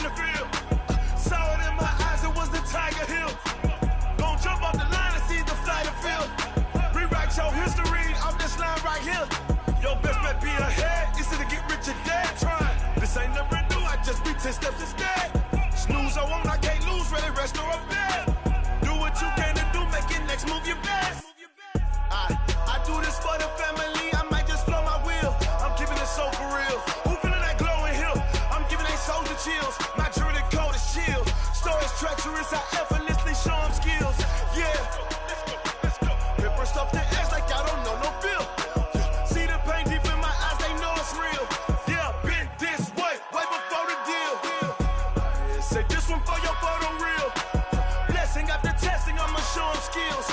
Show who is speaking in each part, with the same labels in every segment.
Speaker 1: in the field. Saw it in my eyes, it was the Tiger Hill. Gon' jump off the line and see the flight of field. Rewrite your history off this line right here. Your best bet be ahead, instead of get rich or dead trying. This ain't never new, I just be 10 steps instead. Snooze I won't, I can't lose, ready, rest or up bed. Do what you can to do, make it next move your best. I do this for the family, I might just flow my wheel. I'm keeping it so for real. Who feeling that glowing hill? I'm giving they soldier chills. My jewelry coat is chill. Stories treacherous, I effortlessly show them skills. Yeah, let's go. Paper stuff the edge like I don't know no feel. See the pain deep in my eyes, they know it's real. Yeah, been this way before the deal. Say this one for your photo real. Blessing after testing, I'ma show them skills.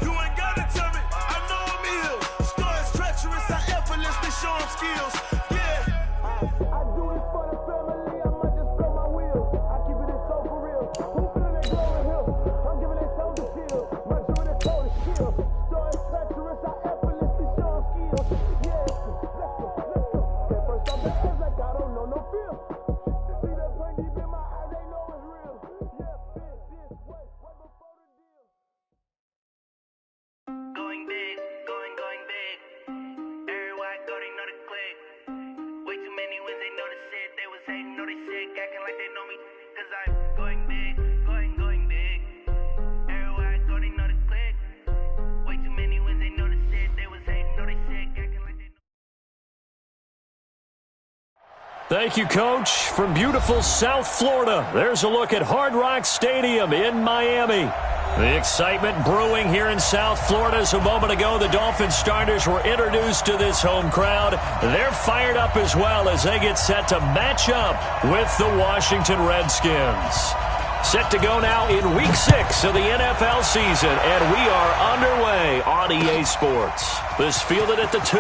Speaker 1: You ain't gotta tell me, I know I'm ill. Stories treacherous, I effortlessly show them skills. Yeah, I do this for the family, I might just blow my wheel. I keep it so for real. Who feeling that glowing hill? I'm giving they soldier chills. My jewelry coat is chill. Stories treacherous, I effortlessly show them skills. Yeah, let's go. At first I'm the edge like I don't know no feel. See that pain deep in my eyes, they know it's real. Yeah, been this way before the deal.
Speaker 2: Going big, going big. Everywhere I go, they know the click. Way too many wins, they know the shit. They was hating, know they sick, acting like they know me. Cause I'm going big, going big. Everywhere I go, they know the click. Way too many wins, they know the shit. They was hating, know they sick, acting like they know.
Speaker 3: Thank you, Coach. From beautiful South Florida, there's a look at Hard Rock Stadium in Miami. The excitement brewing here in South Florida. As a moment ago, the Dolphins starters were introduced to this home crowd. They're fired up as well as they get set to match up with the Washington Redskins. Set to go now in Week 6 of the NFL season, and we are underway on EA Sports. This fielded at the 2.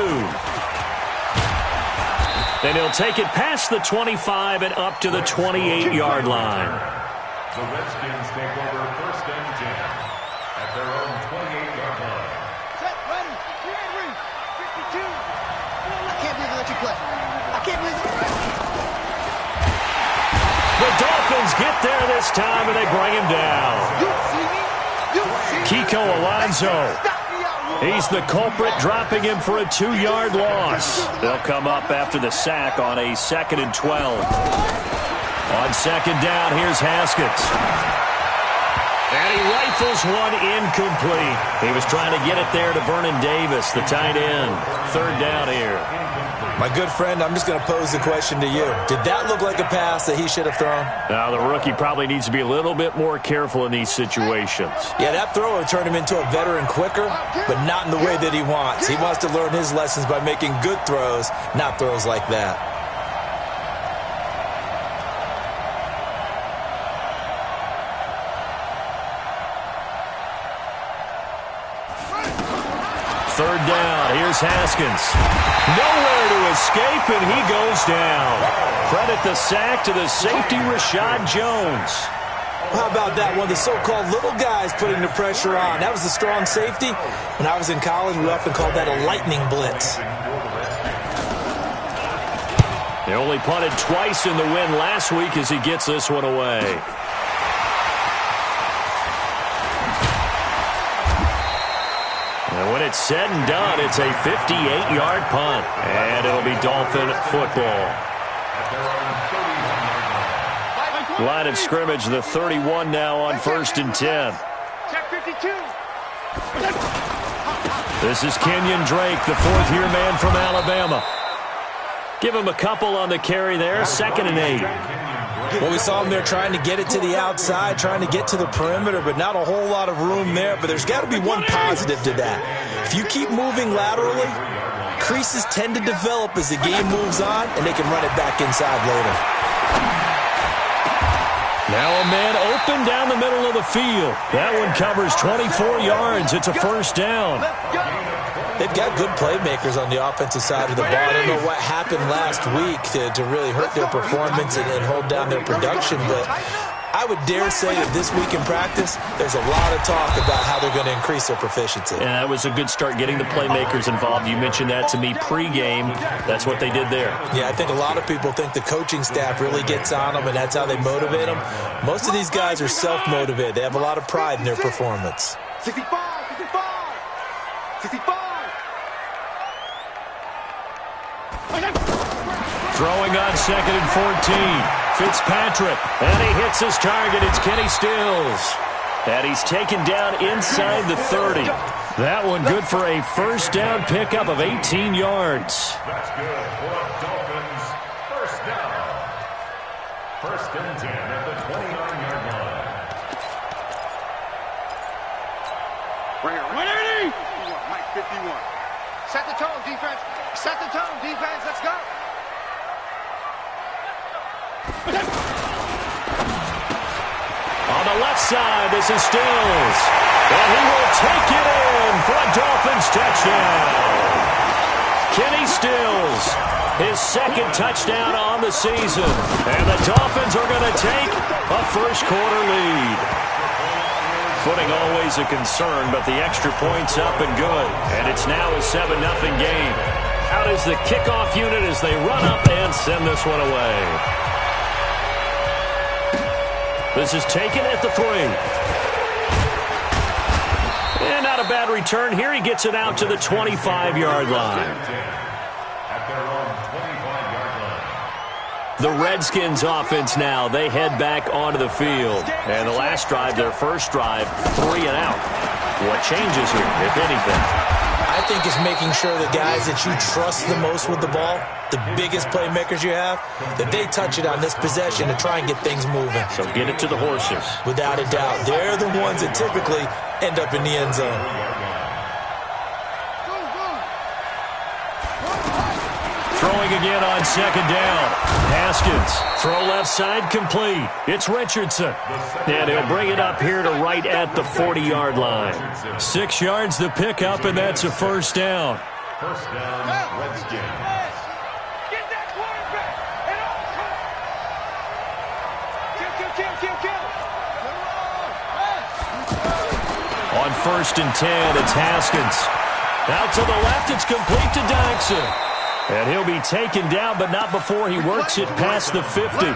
Speaker 3: And he'll take it past the 25 and up to the 28-yard line.
Speaker 4: The Redskins take over 1st and 10 at their own 28-yard line.
Speaker 5: Set, ready, ready, 52. I can't believe they let you play. I can't believe it.
Speaker 3: The Dolphins get there this time, and they bring him down.
Speaker 5: You see me? You see me?
Speaker 3: Kiko Alonso. He's the culprit, dropping him for a 2-yard loss. They'll come up after the sack on a 2nd and 12. On 2nd down, here's Haskins. And he rifles one incomplete. He was trying to get it there to Vernon Davis, the tight end. 3rd down here.
Speaker 6: My good friend, I'm just going to pose the question to you. Did that look like a pass that he should have thrown?
Speaker 3: Now, the rookie probably needs to be a little bit more careful in these situations.
Speaker 6: Yeah, that throw will turn him into a veteran quicker, but not in the way that he wants. He wants to learn his lessons by making good throws, not throws like that.
Speaker 3: Third down, here's Haskins. Nowhere to escape, and he goes down. Credit the sack to the safety, Rashad Jones.
Speaker 6: How about that? One of the so-called little guys putting the pressure on. That was the strong safety. When I was in college, we often called that a lightning blitz.
Speaker 3: They only punted twice in the win last week as he gets this one away. And when it's said and done, it's a 58-yard punt. And it'll be Dolphin football. Line of scrimmage, the 31 now on 1st and 10. This is Kenyon Drake, the 4th-year man from Alabama. Give him a couple on the carry there, 2nd and 8.
Speaker 6: Well, we saw him there trying to get it to the outside, trying to get to the perimeter, but not a whole lot of room there. But there's got to be one positive to that. If you keep moving laterally, creases tend to develop as the game moves on, and they can run it back inside later.
Speaker 3: Now a man open down the middle of the field. That one covers 24 yards. It's a 1st down.
Speaker 6: They've got good playmakers on the offensive side of the ball. I don't know what happened last week to really hurt their performance and hold down their production, but I would dare say that this week in practice, there's a lot of talk about how they're going to increase their proficiency.
Speaker 3: And that was a good start, getting the playmakers involved. You mentioned that to me pregame. That's what they did there.
Speaker 6: Yeah, I think a lot of people think the coaching staff really gets on them, and that's how they motivate them. Most of these guys are self-motivated. They have a lot of pride in their performance.
Speaker 5: 65, 65, 65.
Speaker 3: Throwing on 2nd and 14. Fitzpatrick, and he hits his target. It's Kenny Stills. And he's taken down inside the 30. That one good for a first down pickup of 18 yards.
Speaker 4: That's good for a Dolphins first down. First and 10 at the 29-yard line.
Speaker 5: Right here, 180. 51, Mike 51. Set the tone, defense. Set the tone, defense. Let's go.
Speaker 3: On the left side, this is Stills. And he will take it in for a Dolphins touchdown. Kenny Stills, his second touchdown on the season. And the Dolphins are going to take a first-quarter lead. Footing always a concern, but the extra point's up and good. And it's now a 7-0 game. Out is the kickoff unit as they run up and send this one away. This is taken at the 3. And not a bad return here. He gets it out to the 25-yard line.
Speaker 4: At their own 25-yard line.
Speaker 3: The Redskins offense now. They head back onto the field. And the last drive, their first drive, 3 and out. What changes here, if anything?
Speaker 6: I think it's making sure the guys that you trust the most with the ball, the biggest playmakers you have, that they touch it on this possession to try and get things moving.
Speaker 3: So get it to the horses.
Speaker 6: Without a doubt. They're the ones that typically end up in the end zone.
Speaker 3: Throwing again on 2nd down. Haskins, throw left side, complete. It's Richardson. And he'll bring it up here to right at the 40-yard line. 6 yards the pickup, and that's a first down.
Speaker 4: First down, Redskins.
Speaker 5: Get that quarterback. And all kill.
Speaker 3: On 1st and 10, it's Haskins. Out to the left, it's complete to Dodson. And he'll be taken down, but not before he works it past the 50.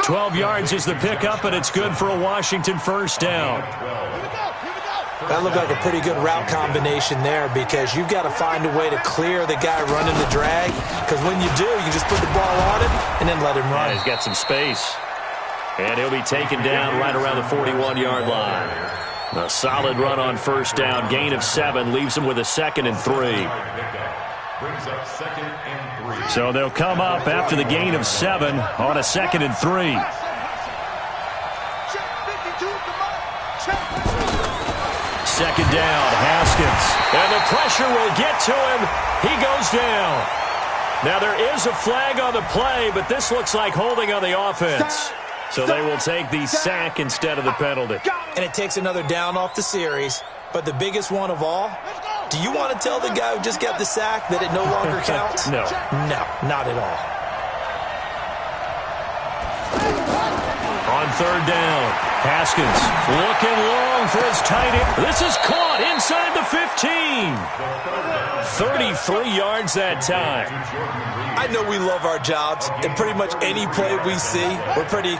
Speaker 3: 12 yards is the pickup, and it's good for a Washington first down.
Speaker 6: That looked like a pretty good route combination there, because you've got to find a way to clear the guy running the drag, because when you do, you just put the ball on him and then let him run.
Speaker 3: Yeah, he's got some space. And he'll be taken down right around the 41-yard line. A solid run on first down. Gain of 7 leaves him with a 2nd and 3.
Speaker 4: Brings up 2nd and 3.
Speaker 3: So they'll come up after the gain of 7 on a 2nd and 3. Second down, Haskins. And the pressure will get to him. He goes down. Now there is a flag on the play, but this looks like holding on the offense. So they will take the sack instead of the penalty.
Speaker 6: And it takes another down off the series. But the biggest one of all, do you want to tell the guy who just got the sack that it no longer counts?
Speaker 3: No.
Speaker 6: No, not at all.
Speaker 3: On 3rd down, Haskins looking long for his tight end. This is caught inside the 15. 33 yards that time.
Speaker 6: I know we love our jobs, and pretty much any play we see, we're pretty,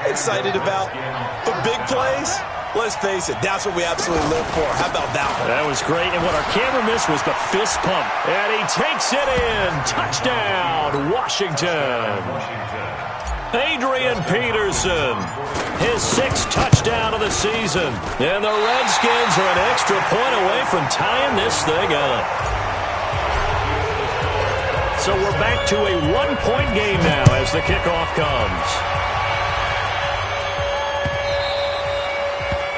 Speaker 6: excited about. But big plays, let's face it, that's what we absolutely live for. How about that one?
Speaker 3: That was great, and what our camera missed was the fist pump. And he takes it in. Touchdown, Washington. Adrian Peterson, his 6th touchdown of the season. And the Redskins are an extra point away from tying this thing up. So we're back to a 1-point game now as the kickoff comes.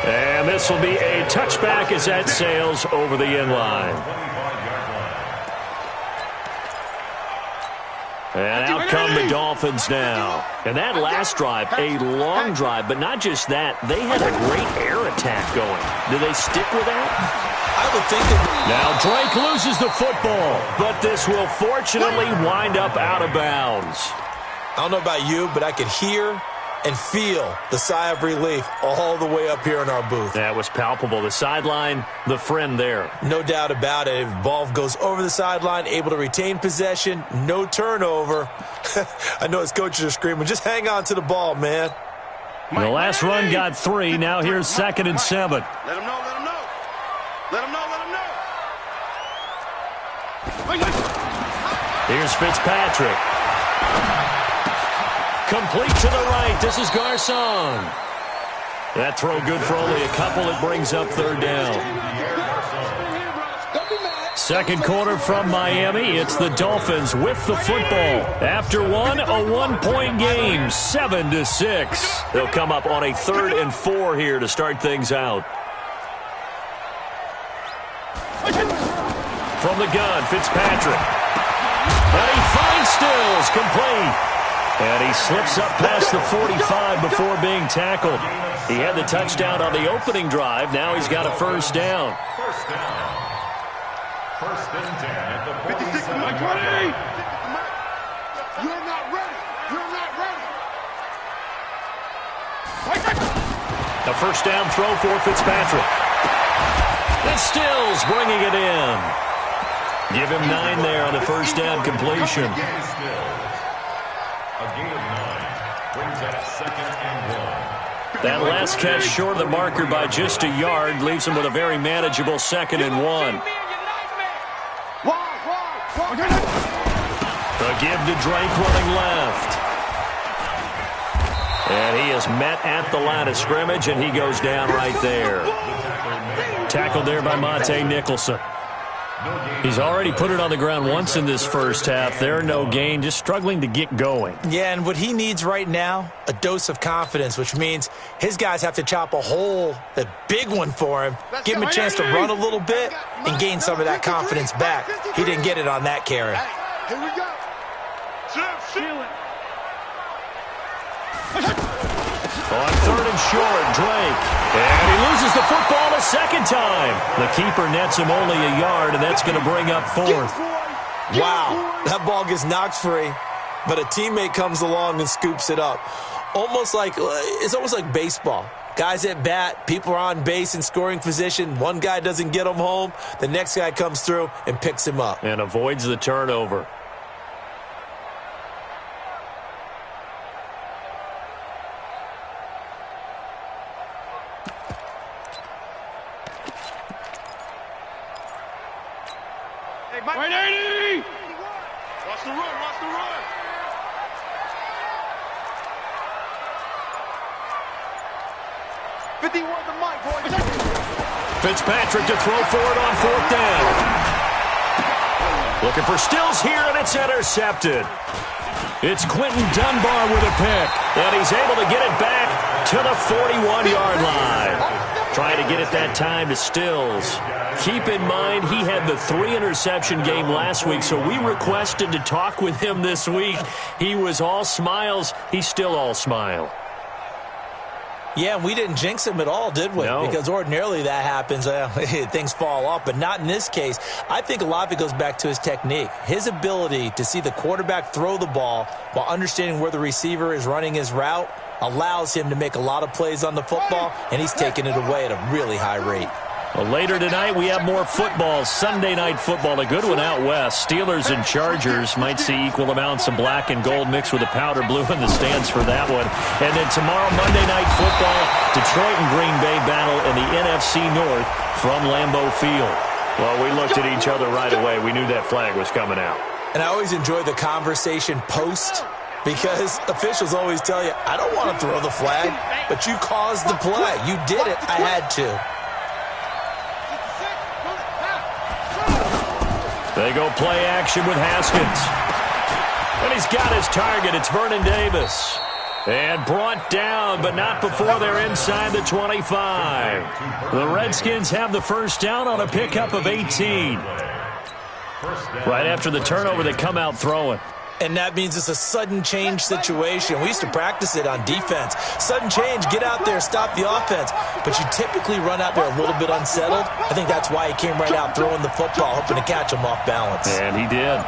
Speaker 3: And this will be a touchback as that sails over the end line. And out come the Dolphins now. And that last drive, a long drive, but not just that. They had a great air attack going. Do they stick with that?
Speaker 6: I would think that.
Speaker 3: Now Drake loses the football, but this will fortunately wind up out of bounds.
Speaker 6: I don't know about you, but I could hear and feel the sigh of relief all the way up here in our booth.
Speaker 3: That was palpable. The sideline, the friend there.
Speaker 6: No doubt about it. If ball goes over the sideline, able to retain possession, no turnover. I know his coaches are screaming, just hang on to the ball, man.
Speaker 3: The last run got 3. Now here's 2nd and 7.
Speaker 5: Let him know, let him know. Let him know, let him know.
Speaker 3: Here's Fitzpatrick. Complete to the right. This is Garcon. That throw good for only a couple. It brings up 3rd down. Second quarter from Miami. It's the Dolphins with the football. After one, a 1-point game, 7-6. They'll come up on a 3rd and 4 here to start things out. From the gun, Fitzpatrick. And he finds Stills, complete. And he slips up past the 45 before being tackled. He had the touchdown on the opening drive. Now he's got a 1st down.
Speaker 4: First down. 1st and 10 at the
Speaker 5: 56 to my 20. You're not ready. You're not ready.
Speaker 3: A 1st down throw for Fitzpatrick. And Stills bringing it in. Give him 9 there on the 1st down completion.
Speaker 4: A gain of 9 brings up 2nd and 1.
Speaker 3: That last catch short of the marker by just a yard leaves him with a very manageable 2nd and 1. The give to Drake running left. And he is met at the line of scrimmage, and he goes down right there. Tackled there by Monte Nicholson. He's already put it on the ground once in this first half. There, no gain, just struggling to get going.
Speaker 6: Yeah, and what he needs right now, a dose of confidence, which means his guys have to chop a hole, a big one for him, give him a chance to run a little bit and gain some of that confidence back. He didn't get it on that carry.
Speaker 5: Here we go. Seal it.
Speaker 3: On 3rd and short, Drake. And he loses the football a 2nd time. The keeper nets him only a yard, and that's going to bring up 4th.
Speaker 6: Wow, that ball gets knocked free, but a teammate comes along and scoops it up. It's almost like baseball. Guys at bat, people are on base in scoring position. One guy doesn't get him home. The next guy comes through and picks him up.
Speaker 3: And avoids the turnover.
Speaker 5: Right, 80! Watch the run, watch the run. The mic, boys.
Speaker 3: Fitzpatrick to throw forward on 4th down. Looking for Stills here, and it's intercepted. It's Quentin Dunbar with a pick, and he's able to get it back to the 41-yard line. Trying to get it that time to Stills. Keep in mind, he had the 3-interception game last week, so we requested to talk with him this week. He was all smiles. He's still all smile.
Speaker 6: Yeah, and we didn't jinx him at all, did we?
Speaker 3: No.
Speaker 6: Because ordinarily that happens. Things fall off, but not in this case. I think a lot of it goes back to his technique. His ability to see the quarterback throw the ball while understanding where the receiver is running his route allows him to make a lot of plays on the football, and he's taking it away at a really high rate.
Speaker 3: Well, later tonight, we have more football. Sunday night football, a good one out west. Steelers and Chargers might see equal amounts of black and gold mixed with a powder blue in the stands for that one. And then tomorrow, Monday night football, Detroit and Green Bay battle in the NFC North from Lambeau Field. Well, we looked at each other right away. We knew that flag was coming out.
Speaker 6: And I always enjoy the conversation post, because officials always tell you, I don't want to throw the flag, but you caused the play. You did it. I had to.
Speaker 3: They go play action with Haskins. And he's got his target. It's Vernon Davis. And brought down, but not before they're inside the 25. The Redskins have the 1st down on a pickup of 18. Right after the turnover, they come out throwing.
Speaker 6: And that means it's a sudden change situation. We used to practice it on defense. Sudden change, get out there, stop the offense. But you typically run out there a little bit unsettled. I think that's why he came right out throwing the football, hoping to catch him off balance.
Speaker 3: And he did.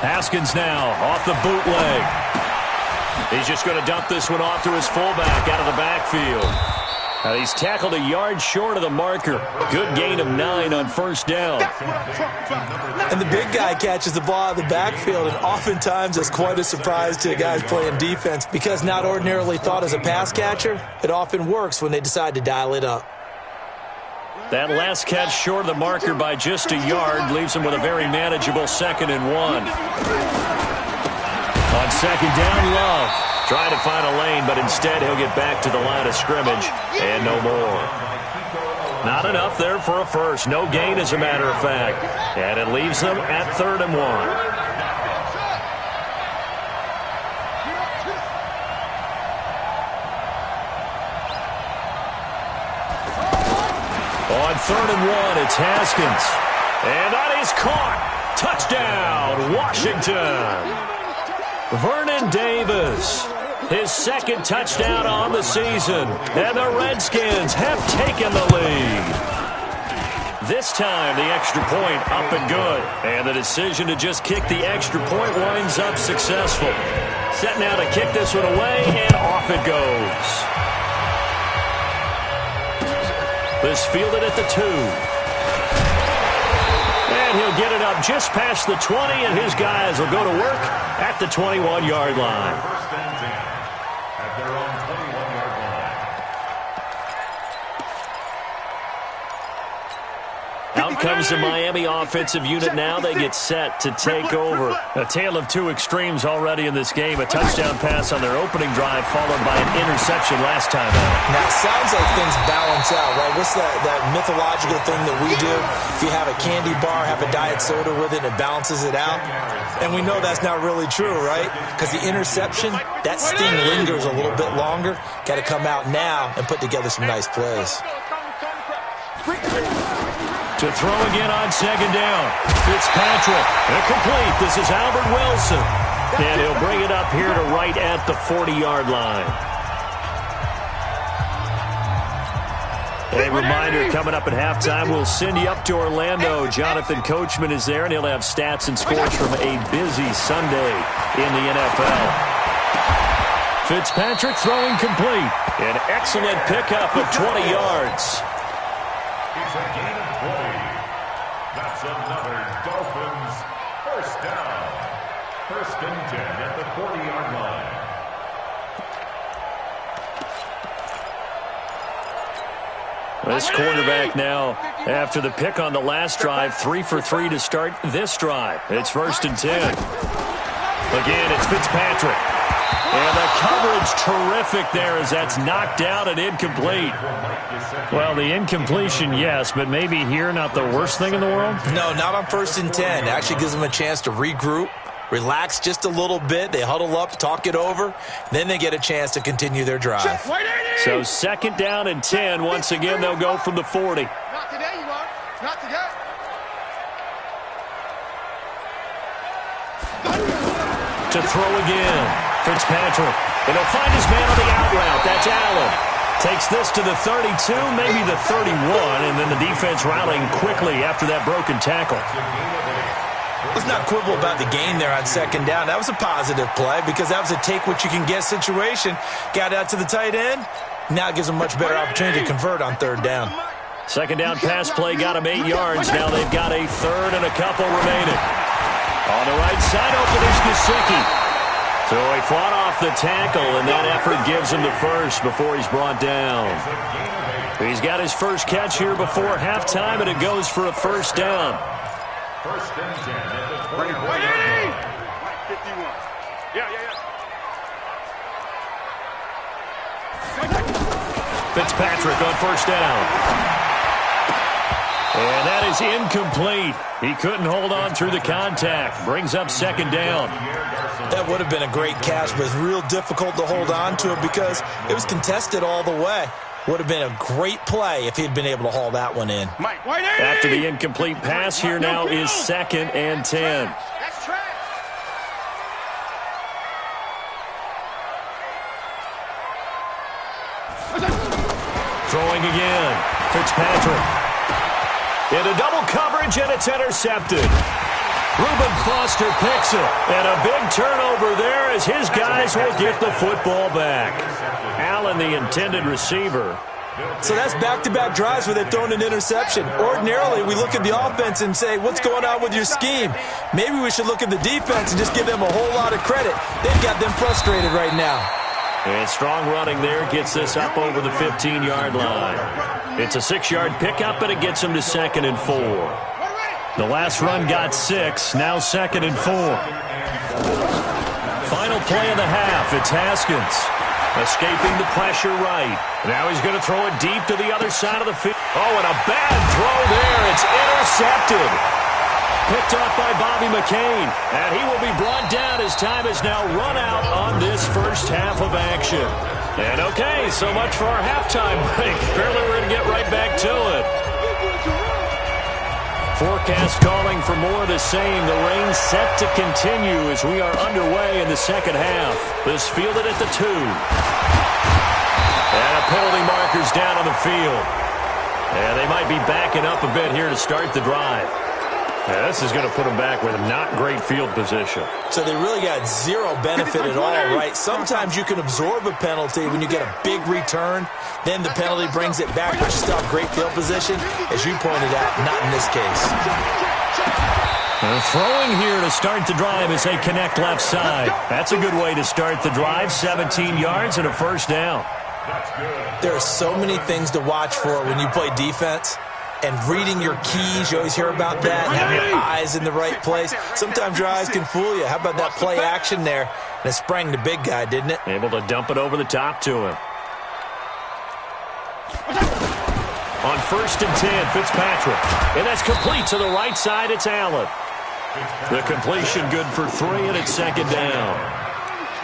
Speaker 3: Haskins now off the bootleg. He's just going to dump this one off to his fullback out of the backfield. He's tackled a yard short of the marker. Good gain of 9 on first down.
Speaker 6: And the big guy catches the ball out of the backfield, and oftentimes it's quite a surprise to the guys playing defense because not ordinarily thought as a pass catcher, it often works when they decide to dial it up.
Speaker 3: That last catch short of the marker by just a yard leaves him with a very manageable 2nd and 1. On second down, Love trying to find a lane, but instead he'll get back to the line of scrimmage and no more. Not enough there for a first. No gain, as a matter of fact. And it leaves them at 3rd and 1. On 3rd and 1, it's Haskins. And that is caught. Touchdown, Washington. Vernon Davis, his 2nd touchdown on the season. And the Redskins have taken the lead. This time, the extra point up and good. And the decision to just kick the extra point winds up successful. Set now to kick this one away, and off it goes. This fielded at the 2. And he'll get it up just past the 20, and his guys will go to work at the 21-yard line.
Speaker 4: First and 10 at their own 21-yard line.
Speaker 3: Out comes the Miami offensive unit now. They get set to take over. A tale of two extremes already in this game. A touchdown pass on their opening drive followed by an interception last time out.
Speaker 6: Now, it sounds like things balance out, right? What's that mythological thing that we do? If you have a candy bar, have a diet soda with it, it balances it out. And we know that's not really true, right? Because the interception, that sting lingers a little bit longer. Got to come out now and put together some nice plays.
Speaker 3: To throw again on second down. Fitzpatrick. Incomplete. This is Albert Wilson. And he'll bring it up here to right at the 40-yard line. A reminder, coming up at halftime, we'll send you up to Orlando. Jonathan Coachman is there, and he'll have stats and scores from a busy Sunday in the NFL. Fitzpatrick throwing complete. An excellent pickup of 20 yards.
Speaker 4: It's a gain of 20. That's another Dolphins first down. 1st and 10 at the 40-yard line.
Speaker 3: This quarterback now, after the pick on the last drive, 3 for 3 to start this drive. It's 1st and 10. Again, it's Fitzpatrick. And the coverage terrific there as that's knocked down and incomplete.
Speaker 7: Well, the incompletion, yes, but maybe here not the worst thing in the world?
Speaker 6: No, not on 1st and 10. It actually gives them a chance to regroup, relax just a little bit. They huddle up, talk it over. Then they get a chance to continue their drive.
Speaker 3: So 2nd down and 10. Once again, they'll go from the 40.
Speaker 5: Not today, you are. Not today.
Speaker 3: To throw again. Fitzpatrick. And he'll find his man on the out route. That's Allen. Takes this to the 32, maybe the 31, and then the defense rallying quickly after that broken tackle.
Speaker 6: Let's not quibble about the gain there on 2nd down. That was a positive play because that was a take-what-you-can-get situation. Got out to the tight end. Now it gives them a much better opportunity to convert on 3rd down.
Speaker 3: 2nd down pass play got him 8 yards. Now they've got a 3rd and a couple remaining. On the right side, open is Gesicki. So he fought off the tackle, and that effort gives him the first before he's brought down. He's got his first catch here before halftime, and it goes for a 1st down.
Speaker 4: 1st and 10 at the 24-yard line.
Speaker 5: 51. Yeah.
Speaker 3: Fitzpatrick on 1st down. And that is incomplete. He couldn't hold on through the contact. Brings up 2nd down.
Speaker 6: That would have been a great catch, but it's real difficult to hold on to it because it was contested all the way. Would have been a great play if he'd been able to haul that one in.
Speaker 3: After the incomplete pass, here now is 2nd and 10.
Speaker 5: That's trash.
Speaker 3: Throwing again. Fitzpatrick. Into double coverage, and it's intercepted. Reuben Foster picks it. And a big turnover there as his guys will get the football back. Allen, the intended receiver.
Speaker 6: So that's back-to-back drives where they've thrown an interception. Ordinarily, we look at the offense and say, what's going on with your scheme? Maybe we should look at the defense and just give them a whole lot of credit. They've got them frustrated right now.
Speaker 3: And strong running there gets this up over the 15-yard line. It's a 6-yard pickup, and it gets them to 2nd and 4. The last run got 6, now 2nd and 4. Final play of the half, it's Haskins. Escaping the pressure right. Now he's going to throw it deep to the other side of the field. Oh, and a bad throw there. It's intercepted. Picked up by Bobby McCain. And he will be brought down as time has now run out on this first half of action. And okay, so much for our halftime break. Apparently we're going to get right back to it. Forecast calling for more of the same. The rain set to continue as we are underway in the second half. This fielded at the 2. And a penalty marker's down on the field. And they might be backing up a bit here to start the drive. Yeah, this is going to put them back with not great field position.
Speaker 6: So they really got zero benefit at all, right? Sometimes you can absorb a penalty when you get a big return. Then the penalty brings it back, but you still have great field position. As you pointed out, not in this case.
Speaker 3: Throwing here to start the drive as they connect left side. That's a good way to start the drive. 17 yards and a first down.
Speaker 6: There are so many things to watch for when you play defense. And reading your keys, you always hear about that, and having your eyes in the right place. Sometimes your eyes can fool you. How about that play action there? And it sprang the big guy, didn't it?
Speaker 3: Able to dump it over the top to him. On 1st and 10, Fitzpatrick. And that's complete to the right side. It's Allen. The completion good for 3, and it's 2nd down.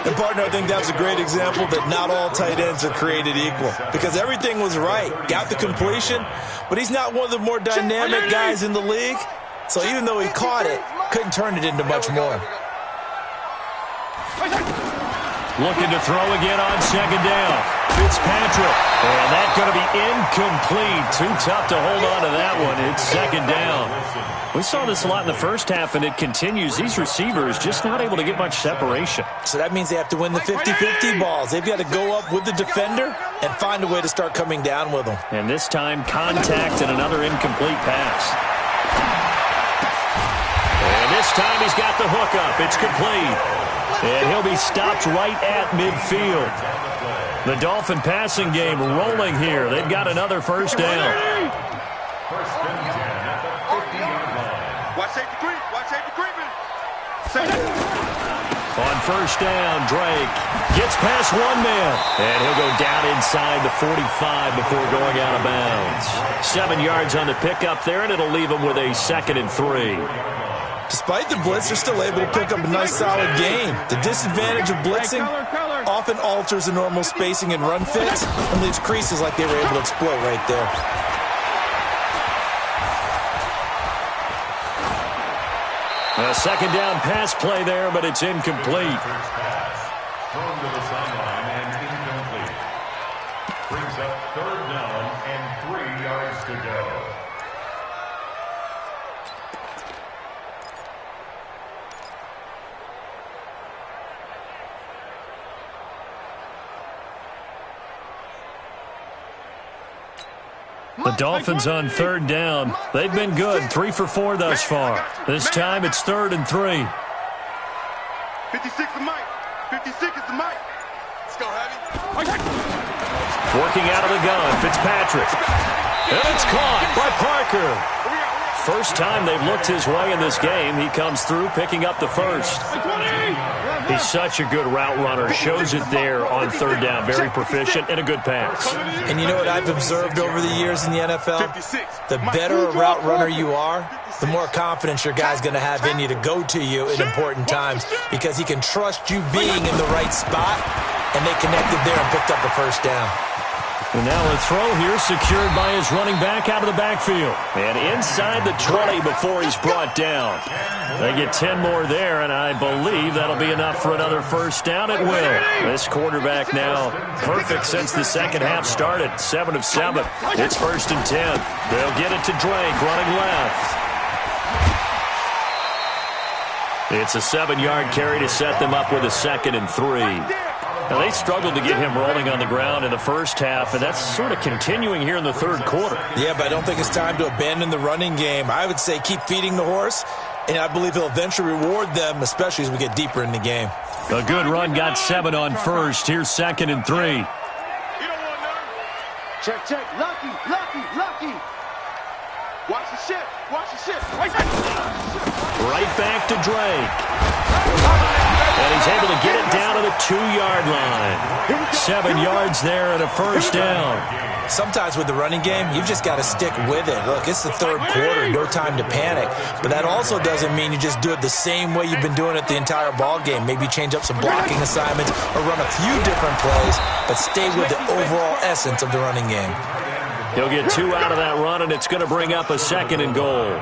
Speaker 6: And, partner, I think that's a great example that not all tight ends are created equal. Because everything was right. Got the completion, but he's not one of the more dynamic guys in the league. So even though he caught it, couldn't turn it into much more.
Speaker 3: Looking to throw again on 2nd down. Fitzpatrick. And that's going to be incomplete. Too tough to hold on to that one. It's 2nd down. We saw this a lot in the first half, and it continues. These receivers just not able to get much separation.
Speaker 6: So that means they have to win the 50-50 balls. They've got to go up with the defender and find a way to start coming down with them.
Speaker 3: And this time, contact and another incomplete pass. And this time he's got the hook up. It's complete. And he'll be stopped right at midfield. The Dolphin passing game rolling here. They've got another first down.
Speaker 4: First and 10 at the 50-yard line.
Speaker 5: Watch safety creep. Watch safety creeping.
Speaker 3: On first down, Drake gets past one man. And he'll go down inside the 45 before going out of bounds. 7 yards on the pickup there, and it'll leave him with a 2nd and 3.
Speaker 6: Despite the blitz, they're still able to pick up a nice, solid gain. The disadvantage of blitzing often alters the normal spacing and run fits and leaves creases like they were able to exploit right there.
Speaker 3: A 2nd down pass play there, but it's incomplete.
Speaker 4: Thrown to the sideline and incomplete. Brings up 3rd down and 3 yards to go.
Speaker 3: The Dolphins on 3rd down. They've been good, 3 for 4 thus far. This time it's 3rd and 3.
Speaker 5: 56 is Mike. 56 is the Mike. Let's go, Heavy.
Speaker 3: Working out of the gun, Fitzpatrick. And it's caught by Parker. First time they've looked his way in this game. He comes through picking up the first. He's such a good route runner. Shows it there on 3rd down. Very proficient and a good pass.
Speaker 6: And you know what I've observed over the years in the NFL? The better a route runner you are, the more confidence your guy's going to have in you to go to you in important times because he can trust you being in the right spot, and they connected there and picked up the first down.
Speaker 3: And now a throw here secured by his running back out of the backfield. And inside the 20 before he's brought down. They get 10 more there, and I believe that'll be enough for another first down. It will. This quarterback now perfect since the second half started. 7 of 7. It's 1st and 10. They'll get it to Drake running left. It's a 7-yard carry to set them up with a 2nd and 3. Now, they struggled to get him rolling on the ground in the first half, and that's sort of continuing here in the third quarter.
Speaker 6: Yeah, but I don't think it's time to abandon the running game. I would say keep feeding the horse, and I believe he'll eventually reward them, especially as we get deeper in the game.
Speaker 3: A good run got 7 on first. Here's 2nd and 3.
Speaker 5: Check, check. Lucky. Watch the shit.
Speaker 3: Right back to Drake. And he's able to get it down to the 2-yard line. 7 yards there and a first down.
Speaker 6: Sometimes with the running game, you've just got to stick with it. Look, it's the third quarter, no time to panic. But that also doesn't mean you just do it the same way you've been doing it the entire ball game. Maybe change up some blocking assignments or run a few different plays, but stay with the overall essence of the running game.
Speaker 3: He'll get 2 out of that run, and it's going to bring up a 2nd and goal.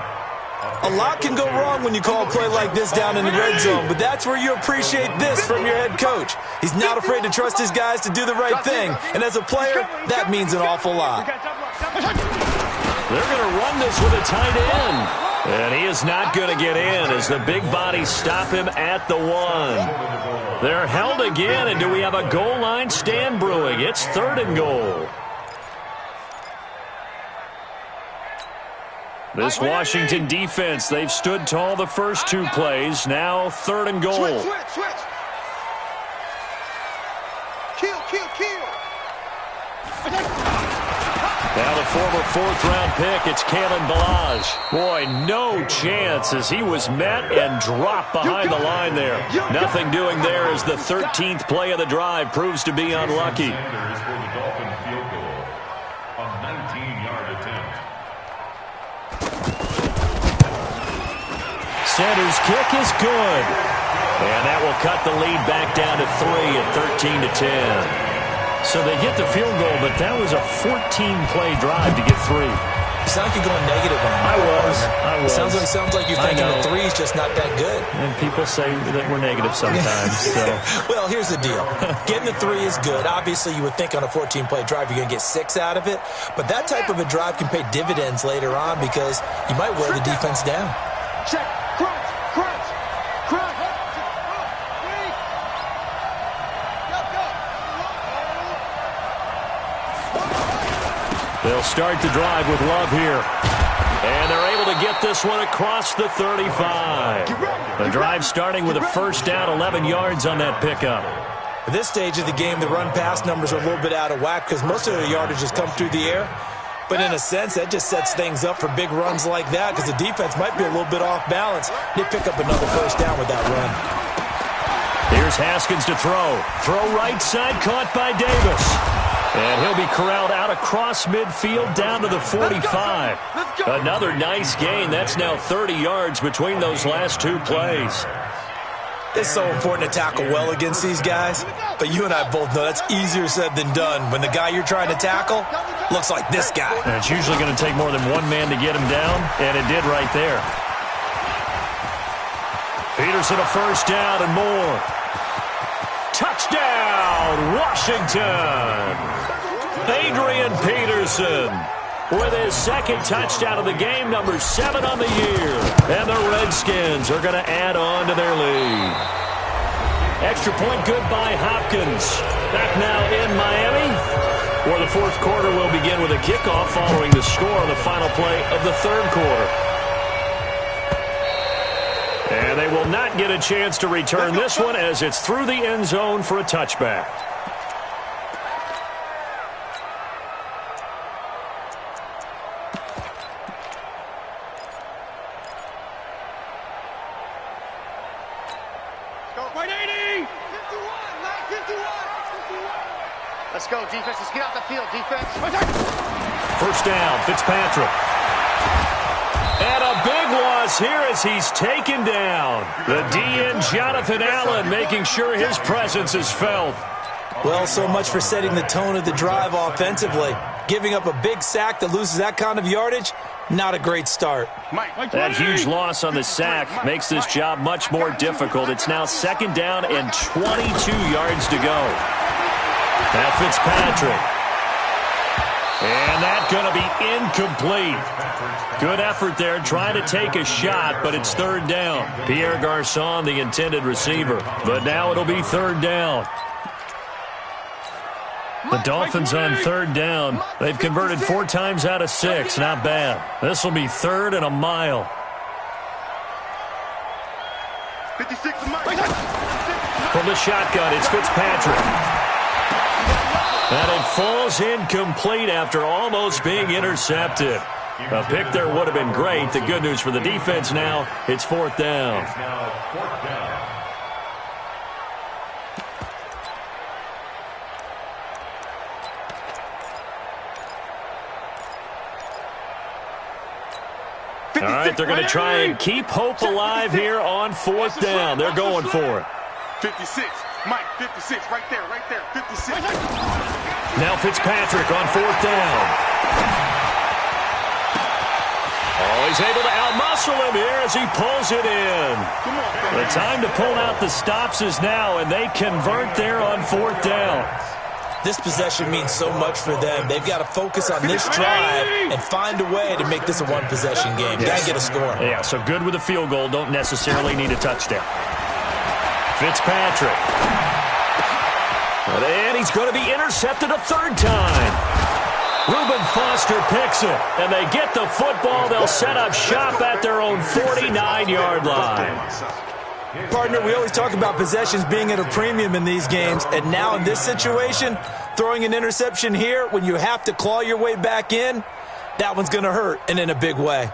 Speaker 6: A lot can go wrong when you call a play like this down in the red zone, but that's where you appreciate this from your head coach. He's not afraid to trust his guys to do the right thing, and as a player, that means an awful lot.
Speaker 3: They're going to run this with a tight end, and he is not going to get in as the big bodies stop him at the 1. They're held again, and do we have a goal line stand brewing? It's 3rd and goal. This Washington defense, they've stood tall the first 2 plays. Now 3rd and goal.
Speaker 5: Switch. Kill.
Speaker 3: Now the former 4th-round pick, it's Kalen Balazs. Boy, no chance as he was met and dropped behind the line there. Nothing doing there as the 13th play of the drive proves to be unlucky. Center's kick is good. And that will cut the lead back down to 3 at 13-10. So they get the field goal, but that was a 14-play drive to get 3.
Speaker 6: You sound like you're going negative on that.
Speaker 3: I was.
Speaker 6: It sounds like you're thinking the 3 is just not that good.
Speaker 3: And people say that we're negative sometimes. So.
Speaker 6: Well, here's the deal. Getting the 3 is good. Obviously, you would think on a 14-play drive you're going to get 6 out of it. But that type of a drive can pay dividends later on because you might wear the defense down.
Speaker 5: Check. Crunch.
Speaker 3: They'll start the drive with Love here. And they're able to get this one across the 35. The drive starting with a first down, 11 yards on that pickup.
Speaker 6: At this stage of the game, the run-pass numbers are a little bit out of whack because most of their yardage has come through the air. But in a sense, that just sets things up for big runs like that because the defense might be a little bit off balance. They pick up another first down with that run.
Speaker 3: Here's Haskins to throw. Throw right side, caught by Davis. And he'll be corralled out across midfield down to the 45. Another nice gain. That's now 30 yards between those last 2 plays.
Speaker 6: It's so important to tackle well against these guys, but you and I both know that's easier said than done when the guy you're trying to tackle looks like this guy.
Speaker 3: And it's usually going to take more than one man to get him down, and it did right there. Peterson a first down and more. Touchdown, Washington! Adrian Peterson with his 2nd touchdown of the game, number 7 on the year. And the Redskins are going to add on to their lead. Extra point good by Hopkins. Back now in Miami, where the 4th quarter will begin with a kickoff following the score on the final play of the 3rd quarter. And they will not get a chance to return this one as it's through the end zone for a touchback.
Speaker 5: Let's go, defense. Let's get out the field, defense.
Speaker 3: First down, Fitzpatrick. And a big loss here as he's taken down. The DN, Jonathan Allen, making sure his presence is felt.
Speaker 6: Well, so much for setting the tone of the drive offensively. Giving up a big sack that loses that kind of yardage, not a great start.
Speaker 3: That huge loss on the sack makes this job much more difficult. It's now 2nd down and 22 yards to go. Now Fitzpatrick. And that's going to be incomplete. Good effort there, trying to take a shot, but it's third down. Pierre Garçon, the intended receiver. But now it'll be third down. The Dolphins on third down. They've converted 4 times out of 6. Not bad. This will be third and a mile.
Speaker 5: 56
Speaker 3: From the shotgun, it's Fitzpatrick. And it falls incomplete after almost being intercepted. A pick there would have been great. The good news for the defense now, it's fourth down. All right, they're going to try and keep hope alive here on fourth down. They're going for it.
Speaker 5: 56. Mike, 56. Right there, 56.
Speaker 3: Now Fitzpatrick on fourth down. Oh, he's able to outmuscle him here as he pulls it in. The time to pull out the stops is now, and they convert there on fourth down.
Speaker 6: This possession means so much for them. They've got to focus on this drive and find a way to make this a one-possession game. Got to get a score.
Speaker 3: Yeah, so good with a field goal. Don't necessarily need a touchdown. Fitzpatrick. And he's going to be intercepted a third time. Reuben Foster picks it, and they get the football. They'll set up shop at their own 49-yard line.
Speaker 6: Partner, we always talk about possessions being at a premium in these games, and now in this situation, throwing an interception here when you have to claw your way back in, that one's going to hurt, and in a big way.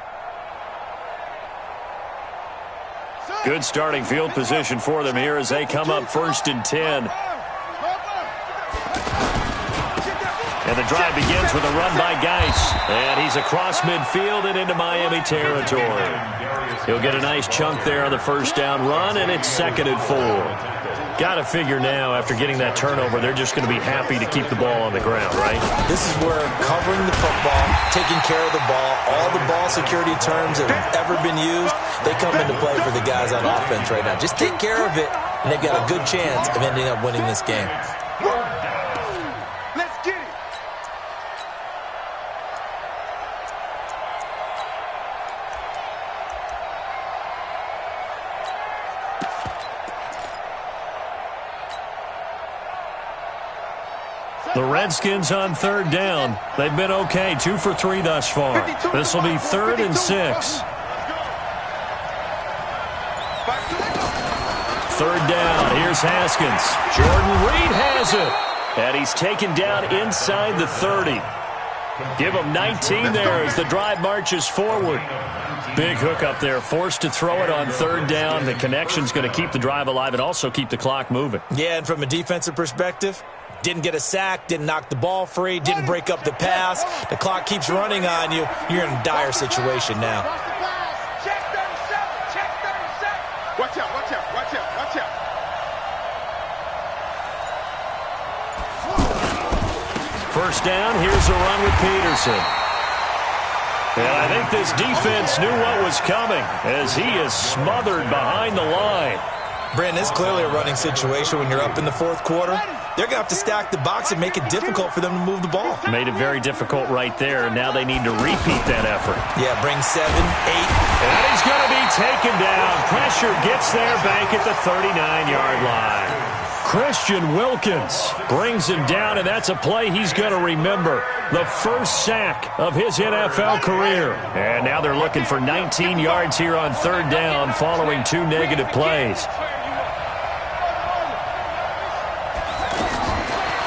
Speaker 3: Good starting field position for them here as they come up first and 10. And the drive begins with a run by Geis. And he's across midfield and into Miami territory. He'll get a nice chunk there on the first down run, and it's 2nd and 4. Got to figure now, after getting that turnover, they're just going to be happy to keep the ball on the ground, right?
Speaker 6: This is where covering the football, taking care of the ball, all the ball security terms that have ever been used, they come into play for the guys on offense right now. Just take care of it, and they've got a good chance of ending up winning this game.
Speaker 3: The Redskins on third down. They've been okay, 2 for 3 thus far. This will be 3rd and 6. Third down, here's Haskins. Jordan Reed has it. And he's taken down inside the 30. Give him 19 there as the drive marches forward. Big hook up there, forced to throw it on third down. The connection's going to keep the drive alive and also keep the clock moving.
Speaker 6: Yeah, and from a defensive perspective, didn't get a sack, didn't knock the ball free, didn't break up the pass. The clock keeps running on you. You're in a dire situation now.
Speaker 5: Check 37. Check 37. Watch out, watch out, watch out, watch out.
Speaker 3: First down, here's a run with Peterson. And I think this defense knew what was coming as he is smothered behind the line.
Speaker 6: Brandon, it's clearly a running situation when you're up in the fourth quarter. They're going to have to stack the box and make it difficult for them to move the ball.
Speaker 3: Made it very difficult right there. Now they need to repeat that effort.
Speaker 6: Yeah, bring 7, 8.
Speaker 3: And he's going to be taken down. Pressure gets there back at the 39-yard line. Christian Wilkins brings him down, and that's a play he's going to remember. The first sack of his NFL career. And now they're looking for 19 yards here on third down following 2 negative plays.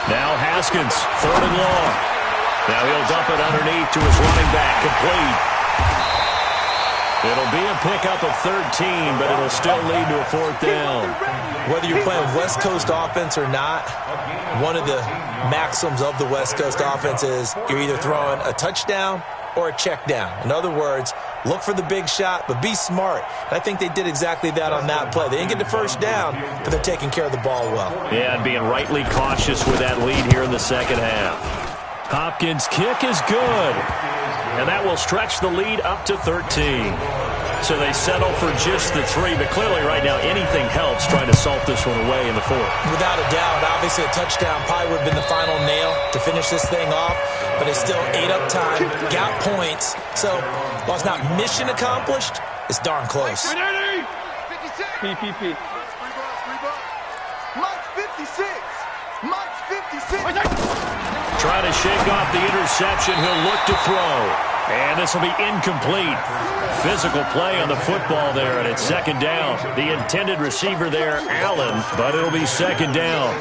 Speaker 3: Now Haskins, 3rd and long. Now he'll dump it underneath to his running back, complete. It'll be a pickup of 13, but it'll still lead to a 4th down.
Speaker 6: Whether you're playing West Coast offense or not, one of the maxims of the West Coast offense is you're either throwing a touchdown or a check down. In other words, look for the big shot, but be smart. And I think they did exactly that on that play. They didn't get the first down, but they're taking care of the ball well.
Speaker 3: Yeah, and being rightly cautious with that lead here in the second half. Hopkins' kick is good. And that will stretch the lead up to 13. So they settle for just the 3, but clearly right now anything helps trying to salt this one away in the 4th.
Speaker 6: Without a doubt, obviously a touchdown probably would have been the final nail to finish this thing off, but it's still ate up time, got points. So while it's not mission accomplished, it's darn close.
Speaker 5: PPP. Mike 56. Mike 56.
Speaker 3: Trying to shake off the interception. He'll look to throw. And this will be incomplete. Physical play on the football there, and it's 2nd down. The intended receiver there, Allen, but it'll be 2nd down.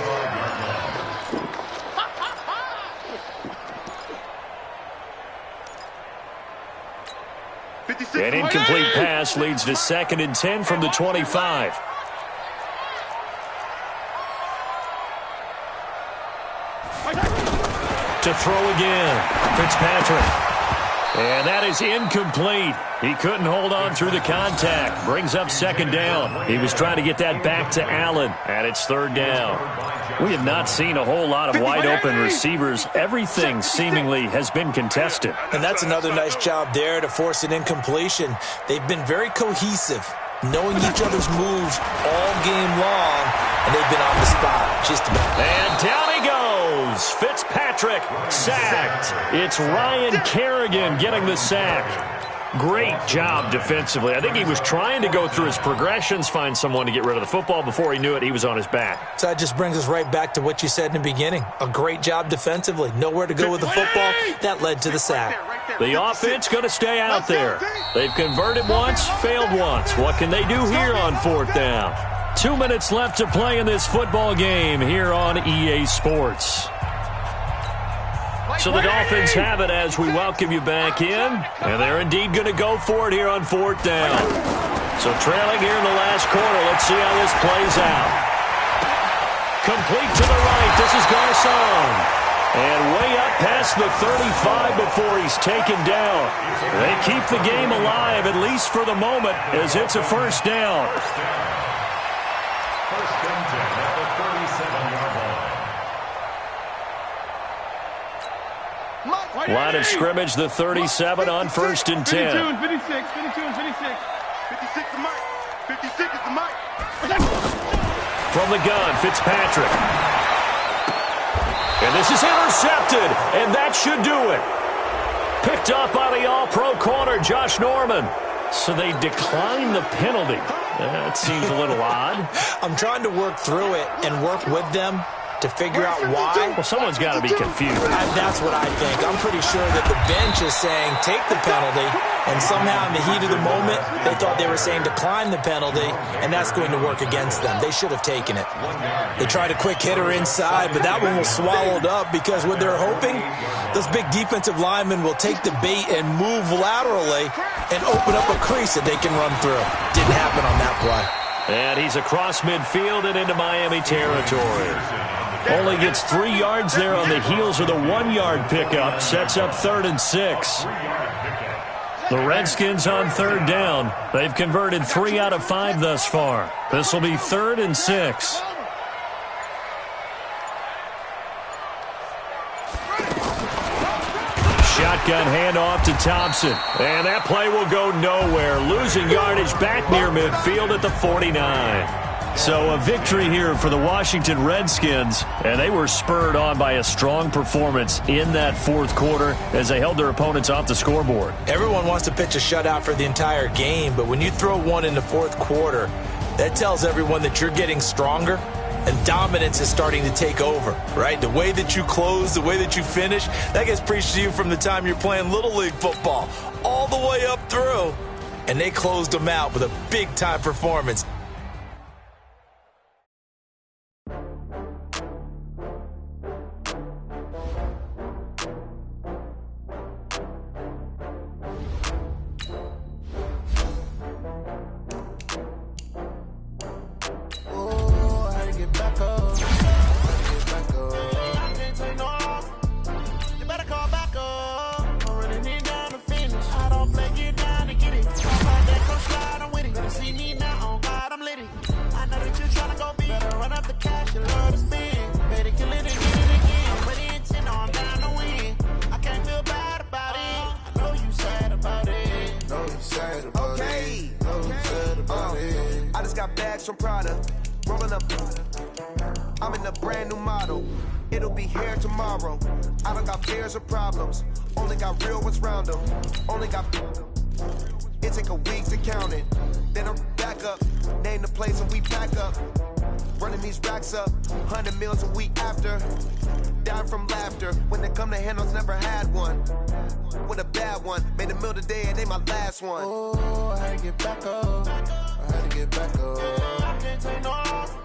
Speaker 3: An incomplete pass leads to 2nd and 10 from the 25. To throw again, Fitzpatrick. And that is incomplete. He couldn't hold on through the contact. Brings up 2nd down. He was trying to get that back to Allen, and it's 3rd down. We have not seen a whole lot of wide-open receivers. Everything seemingly has been contested.
Speaker 6: And that's another nice job there to force an incompletion. They've been very cohesive, knowing each other's moves all game long, and they've been on the spot just about.
Speaker 3: And down he goes. Fitzpatrick sacked. It's Ryan Kerrigan getting the sack. Great job defensively. I think he was trying to go through his progressions, find someone to get rid of the football. Before he knew it, he was on his back.
Speaker 6: So that just brings us right back to what you said in the beginning. A great job defensively. Nowhere to go with the football. That led to the sack.
Speaker 3: The offense going to stay out there. They've converted once, failed once. What can they do here on 4th down? 2 minutes left to play in this football game here on EA Sports. So the Dolphins have it as we welcome you back in. And they're indeed going to go for it here on 4th down. So trailing here in the last quarter. Let's see how this plays out. Complete to the right. This is Garcon. And way up past the 35 before he's taken down. They keep the game alive, at least for the moment, as it's a 1st down.
Speaker 4: 1st and 10 at the 37-yard line.
Speaker 3: Line of scrimmage, the 37 on 1st and 10.
Speaker 5: 52 and 56. 52 and 56. 56 is Mike. 56 is the Mike.
Speaker 3: From the gun, Fitzpatrick. And this is intercepted, and that should do it. Picked up by the all-pro corner, Josh Norman. So they decline the penalty. That seems a little odd.
Speaker 6: I'm trying to work through it and work with them to figure out why.
Speaker 3: Well, someone's got to be confused.
Speaker 6: That's what I think. I'm pretty sure that the bench is saying take the penalty, and somehow in the heat of the moment, they thought they were saying decline the penalty, and that's going to work against them. They should have taken it. They tried a quick hitter inside, but that one was swallowed up because what they're hoping, those big defensive linemen will take the bait and move laterally and open up a crease that they can run through. Didn't happen on that play.
Speaker 3: And he's across midfield and into Miami territory. Only gets 3 yards there on the heels of the 1-yard pickup. Sets up 3rd and 6. The Redskins on 3rd down. They've converted 3 out of 5 thus far. This will be 3rd and 6. Shotgun handoff to Thompson. And that play will go nowhere. Losing yardage back near midfield at the 49. So a victory here for the Washington Redskins, and they were spurred on by a strong performance in that 4th quarter as they held their opponents off the scoreboard.
Speaker 6: Everyone wants to pitch a shutout for the entire game, but when you throw one in the 4th quarter, that tells everyone that you're getting stronger and dominance is starting to take over, right? The way that you close, the way that you finish, that gets preached to you from the time you're playing Little League football all the way up through, and they closed them out with a big-time performance.
Speaker 8: See me now on God. from Prada. Rolling up, I'm in a brand new model. It'll be here tomorrow. I don't got fears or problems. Only got real ones round them. Only got. It take a week to count it. Then I'm back up. Name the place and we pack up. Running these racks up. 100 meals a week after. Down from laughter. When they come to handles, never had one. With a bad one. Made a meal today and they my last one.
Speaker 9: Oh, I had to get back up. I had to get back up.
Speaker 10: I can't take no off.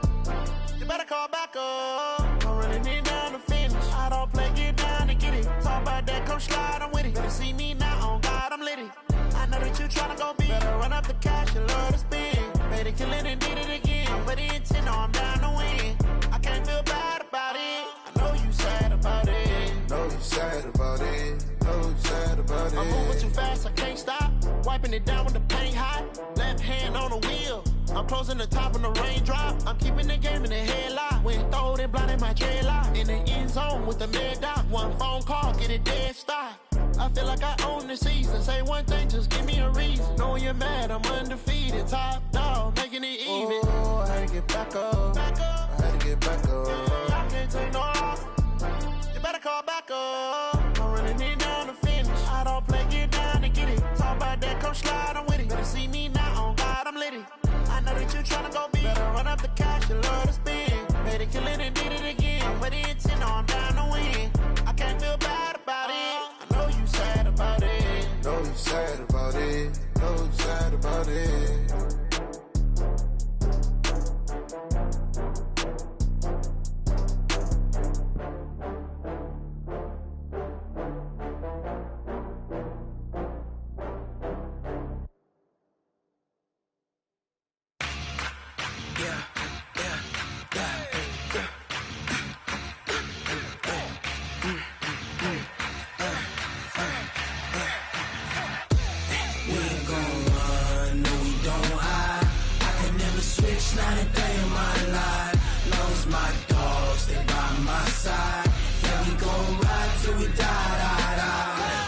Speaker 10: You better call back up. I'm running it down to finish. I don't play, get down and get it. Talk about that, come slide, I'm with it. Better see me now, on God, I'm litty. I know that you tryna go big. Better run up the cash, you love to spend. Made it, kill it and did it again. But the intent, no, I'm down to win. I can't feel bad about it. I know you sad about it.
Speaker 9: Know you sad about it. Know you sad about it.
Speaker 10: I'm moving too fast, I can't stop. Wiping it down with the paint hot. Left hand on the wheel. I'm closing the top when the raindrop. I'm keeping the game in the headlock. When throwed and blinded my dreadlock. In the end zone with the mad dot. One phone call, get it dead stop. I feel like I own the season. Say one thing, just give me a reason. Knowing you're mad, I'm undefeated. Top dog, making it even.
Speaker 9: Oh, I had to get back up. I had to get back up.
Speaker 10: I can't take no off. You better call back up. I'm running it down to finish. I don't play, get down and get it. Talk about that, come slide, I'm with it. Better see me now, on God, I'm litty. I know that you tryna go big. Better run up the cash, you love to spend. Made it, kill it and did it again. But the intent, no, I'm down to win. I can't feel bad about it. I know you sad about it.
Speaker 9: Know you sad about it. Know you sad about it.
Speaker 11: Not a day in my life. Long as my dogs stay by my side. Yeah, we gon' ride till we die.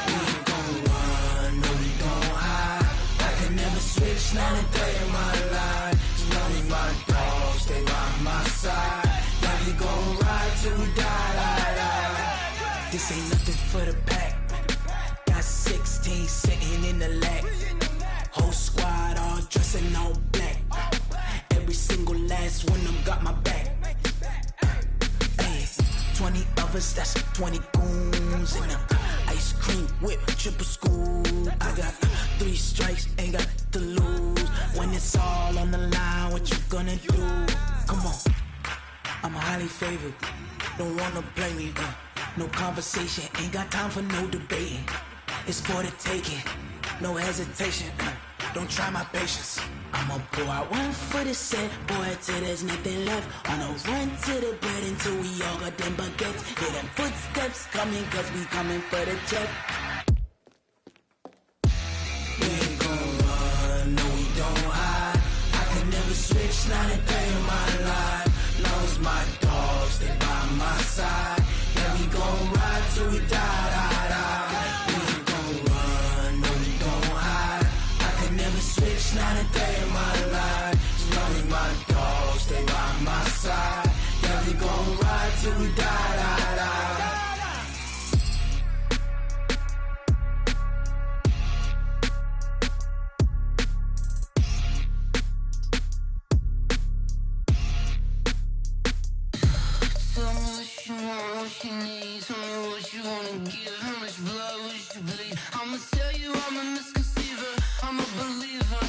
Speaker 11: We ain't gon' run, no, we gon' hide. I can never switch, not a day in my life. As long as my dogs stay by my side. Yeah, we gon' ride till we die. This ain't nothing for the pack. Got 16 sitting in the lap. Whole squad all dressing all black. Every single last one of them got my back. Hey, 20 of us, that's 20 goons. And ice cream whip, triple scoop. I got 3 strikes, ain't got to lose. When it's all on the line, what you gonna do? Come on, I'm highly favored. Don't wanna play me, no conversation. Ain't got time for no debating. It's for the taking, no hesitation. Don't try my patience. I'ma pour out one for the set, boy, till there's nothing left. On a run to the bread until we all got them baguettes. Hear them footsteps coming, cause we coming for the check. We ain't gon' run, no, we don't hide. I can never switch, not a day in my life. Long as my dogs stay by my side. Yeah, we gon' ride till we die. We ain't gon' run, no, we don't hide. I can never switch, not a day in my life. As long as my dogs stay by my side. Yeah, we gon' ride till we die.
Speaker 12: Tell me what you want, what you need. Tell me what you wanna give. How much blood would you bleed? I'ma tell you I'm a misconceiver. I'm a believer.